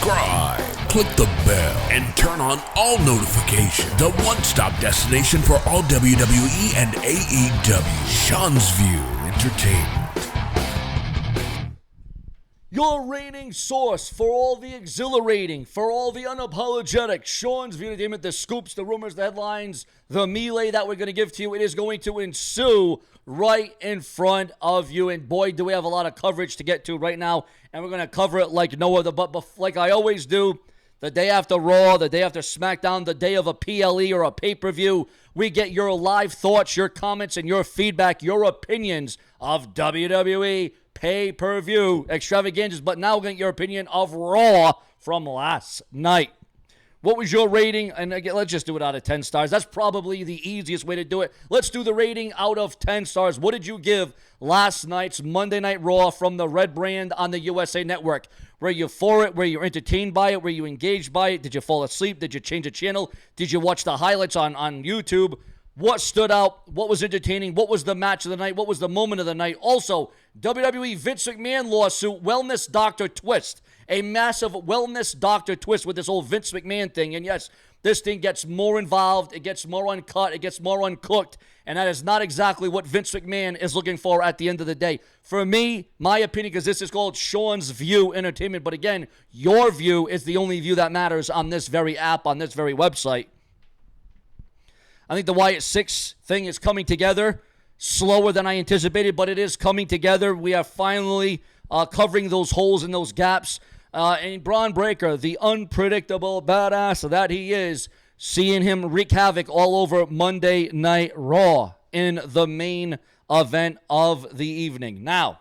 subscribe, click the bell, and turn on all notifications. The one-stop destination for all WWE and AEW. Sean's View Entertainment. Your reigning source for all the exhilarating, for all the unapologetic. Sean's View Entertainment, the scoops, the rumors, the headlines, the melee that we're going to give to you. It is going to ensue right in front of you. And boy, do we have a lot of coverage to get to right now. And we're going to cover it like no other, but like I always do, the day after Raw, the day after SmackDown, the day of a PLE or a pay-per-view, we get your live thoughts, your comments, and your feedback, your opinions of WWE pay-per-view extravaganzas. But now we're going to get your opinion of Raw from last night. What was your rating? And again, let's just do it out of 10 stars. That's probably the easiest way to do it. Let's do the rating out of 10 stars. What did you give last night's Monday Night Raw from the Red Brand on the USA Network? Were you for it? Were you entertained by it? Were you engaged by it? Did you fall asleep? Did you change the channel? Did you watch the highlights on YouTube? What stood out? What was entertaining? What was the match of the night? What was the moment of the night? Also, WWE Vince McMahon lawsuit, Wellness Doctor Twist. A massive wellness doctor twist with this whole Vince McMahon thing. And yes, this thing gets more involved. It gets more uncut. It gets more uncooked. And that is not exactly what Vince McMahon is looking for at the end of the day. For me, my opinion, because this is called Sean's View Entertainment. But again, your view is the only view that matters on this very app, on this very website. I think the Wyatt 6 thing is coming together slower than I anticipated, but it is coming together. We are finally covering those holes and those gaps. And Braun Breaker, the unpredictable badass that he is, seeing him wreak havoc all over Monday Night Raw in the main event of the evening. Now,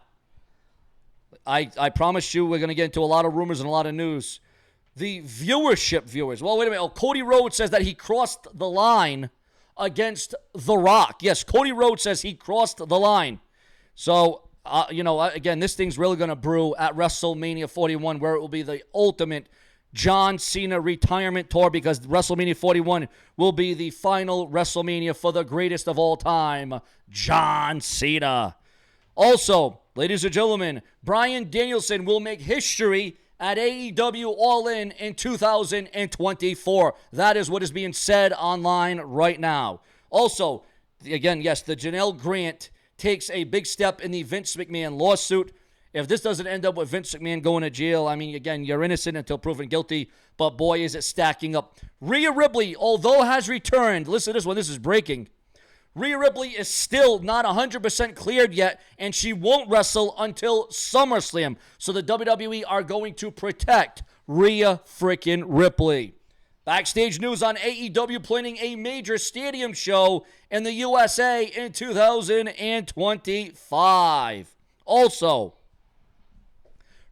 I promised you we're going to get into a lot of rumors and a lot of news. The viewers. Well, wait a minute. Oh, Cody Rhodes says that he crossed the line against The Rock. Yes, Cody Rhodes says he crossed the line. So, again, this thing's really going to brew at WrestleMania 41, where it will be the ultimate John Cena retirement tour, because WrestleMania 41 will be the final WrestleMania for the greatest of all time, John Cena. Also, ladies and gentlemen, Bryan Danielson will make history at AEW All In 2024. That is what is being said online right now. Also, again, yes, the Janelle Grant takes a big step in the Vince McMahon lawsuit. If this doesn't end up with Vince McMahon going to jail, I mean, again, you're innocent until proven guilty, but boy, is it stacking up. Rhea Ripley, although has returned, listen to this one, this is breaking. Rhea Ripley is still not 100% cleared yet, and she won't wrestle until SummerSlam. So the WWE are going to protect Rhea freaking Ripley. Backstage news on AEW planning a major stadium show in the USA in 2025. Also,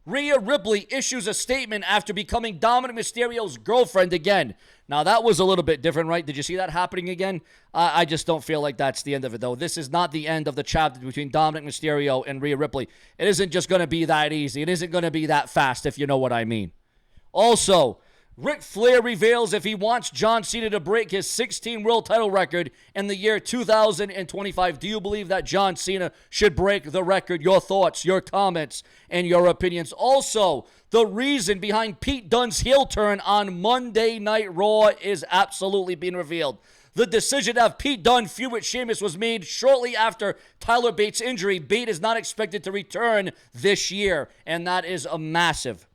Rhea Ripley issues a statement after becoming Dominic Mysterio's girlfriend again. Now, that was a little bit different, right? Did you see that happening again? I just don't feel like that's the end of it, though. This is not the end of the chapter between Dominic Mysterio and Rhea Ripley. It isn't just going to be that easy. It isn't going to be that fast, if you know what I mean. Also, Ric Flair reveals if he wants John Cena to break his 16 world title record in the year 2025. Do you believe that John Cena should break the record? Your thoughts, your comments, and your opinions. Also, the reason behind Pete Dunne's heel turn on Monday Night Raw is absolutely being revealed. The decision to have Pete Dunne feud with Sheamus was made shortly after Tyler Bates' injury. Bate is not expected to return this year, and that is a massive.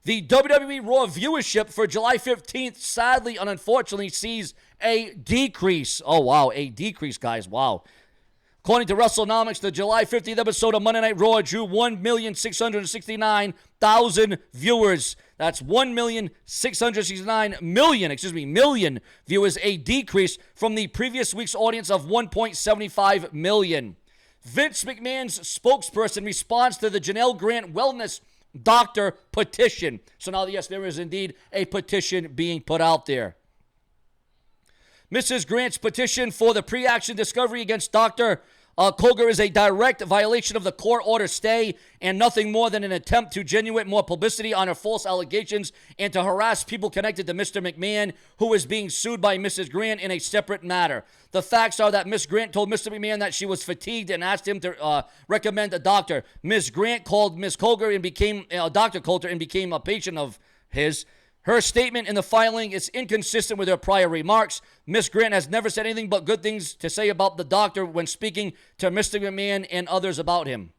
The WWE Raw viewership for July 15th, sadly and unfortunately, sees a decrease. Oh, wow, a decrease, guys. Wow. According to WrestleNomics, the July 15th episode of Monday Night Raw drew 1,669,000 viewers. That's 1,669,000,000, million viewers, a decrease from the previous week's audience of 1.75 million. Vince McMahon's spokesperson responds to the Janelle Grant Wellness Doctor petition. So now, yes, there is indeed a petition being put out there. Mrs. Grant's petition for the pre-action discovery against Dr. Colger is a direct violation of the court order stay and nothing more than an attempt to generate more publicity on her false allegations and to harass people connected to Mr. McMahon, who is being sued by Mrs. Grant in a separate matter. The facts are that Miss Grant told Mr. McMahon that she was fatigued and asked him to recommend a doctor. Ms. Grant called Ms. Colger and became Dr. Coulter and became a patient of Her statement in the filing is inconsistent with her prior remarks. Ms. Grant has never said anything but good things to say about the doctor when speaking to Mr. McMahon and others about him.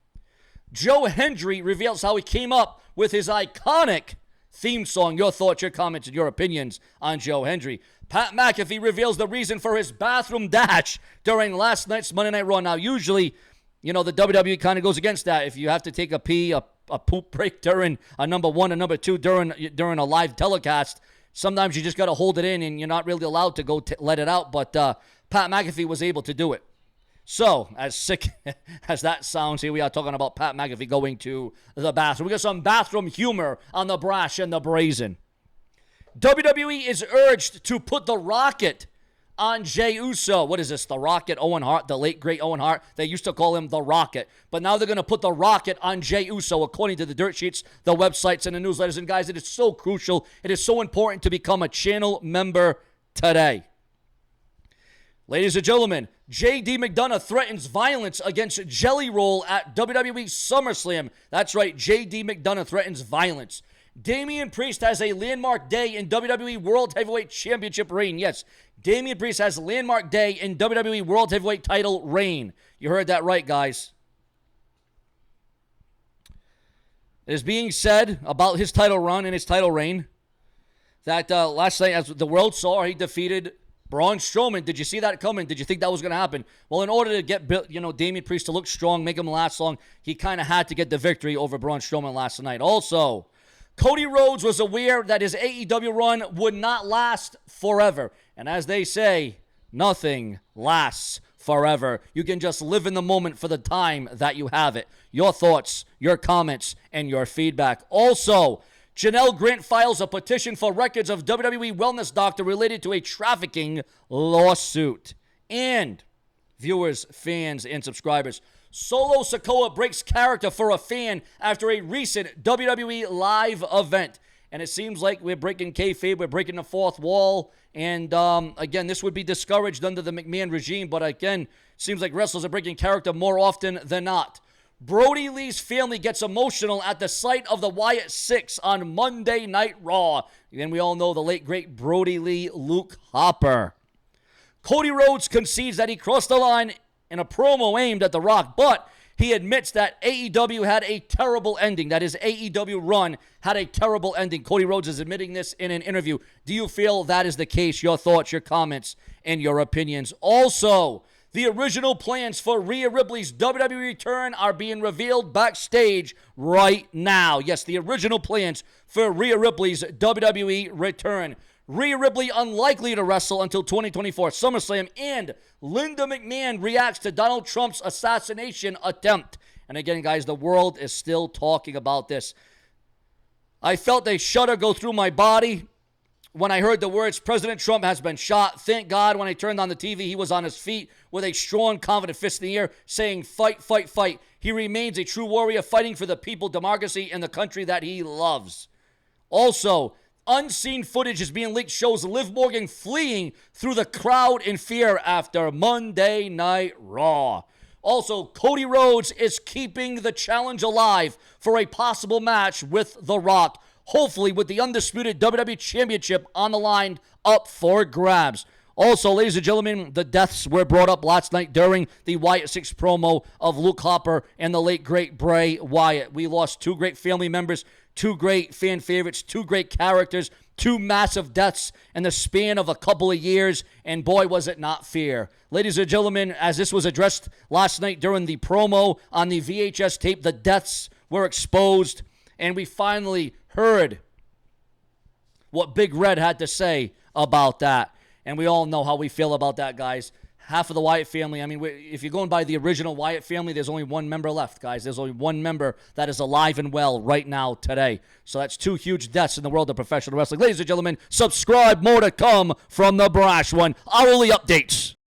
Joe Hendry reveals how he came up with his iconic theme song. Your thoughts, your comments, and your opinions on Joe Hendry. Pat McAfee reveals the reason for his bathroom dash during last night's Monday Night Raw. Now, usually, the WWE kind of goes against that. If you have to take a pee, a poop break during a number one and number two during a live telecast, sometimes you just got to hold it in and you're not really allowed to go let it out. But Pat McAfee was able to do it. So, as sick as that sounds, here we are talking about Pat McAfee going to the bathroom. We got some bathroom humor on the brash and the brazen. WWE is urged to put the Rocket on Jey Uso. What is this? The Rocket, Owen Hart, the late great Owen Hart. They used to call him the Rocket. But now they're going to put the Rocket on Jey Uso, according to the dirt sheets, the websites, and the newsletters. And guys, it is so crucial. It is so important to become a channel member today. Ladies and gentlemen, J.D. McDonough threatens violence against Jelly Roll at WWE SummerSlam. That's right, J.D. McDonough threatens violence. Damian Priest has a landmark day in WWE World Heavyweight Championship reign. Yes, Damian Priest has a landmark day in WWE World Heavyweight title reign. You heard that right, guys. It is being said about his title run and his title reign that last night, as the world saw, he defeated Braun Strowman. Did you see that coming? Did you think that was going to happen? Well, in order to get Damian Priest to look strong, make him last long, he kind of had to get the victory over Braun Strowman last night. Also, Cody Rhodes was aware that his AEW run would not last forever. And as they say, nothing lasts forever. You can just live in the moment for the time that you have it. Your thoughts, your comments, and your feedback. Also, Janelle Grant files a petition for records of WWE Wellness Doctor related to a trafficking lawsuit. And viewers, fans, and subscribers, Solo Sikoa breaks character for a fan after a recent WWE live event. And it seems like we're breaking kayfabe, we're breaking the fourth wall. And again, this would be discouraged under the McMahon regime. But again, seems like wrestlers are breaking character more often than not. Brody Lee's family gets emotional at the sight of the Wyatt Six on Monday Night Raw. And we all know the late, great Brody Lee, Luke Harper. Cody Rhodes concedes that he crossed the line in a promo aimed at The Rock, but he admits that AEW had a terrible ending, that his AEW run had a terrible ending. Cody Rhodes is admitting this in an interview. Do you feel that is the case? Your thoughts, your comments, and your opinions. Also, the original plans for Rhea Ripley's WWE return are being revealed backstage right now. Yes, the original plans for Rhea Ripley's WWE return. Rhea Ripley unlikely to wrestle until 2024 SummerSlam, and Linda McMahon reacts to Donald Trump's assassination attempt. And again, guys, the world is still talking about this. I felt a shudder go through my body when I heard the words, President Trump has been shot. Thank God when I turned on the TV, he was on his feet with a strong, confident fist in the air saying, fight, fight, fight. He remains a true warrior fighting for the people, democracy, and the country that he loves. Also, unseen footage is being leaked shows Liv Morgan fleeing through the crowd in fear after Monday Night Raw. Also, Cody Rhodes is keeping the challenge alive for a possible match with The Rock, hopefully with the undisputed WWE Championship on the line up for grabs. Also, ladies and gentlemen, the deaths were brought up last night during the Wyatt Six promo of Luke Harper and the late, great Bray Wyatt. We lost two great family members, two great fan favorites, two great characters, two massive deaths in the span of a couple of years, and boy, was it not fair. Ladies and gentlemen, as this was addressed last night during the promo on the VHS tape, the deaths were exposed, and we finally heard what Big Red had to say about that. And we all know how we feel about that, guys. Half of the Wyatt family, I mean, if you're going by the original Wyatt family, there's only one member left, guys. There's only one member that is alive and well right now today. So that's two huge deaths in the world of professional wrestling. Ladies and gentlemen, subscribe. More to come from the Brash One. Hourly updates.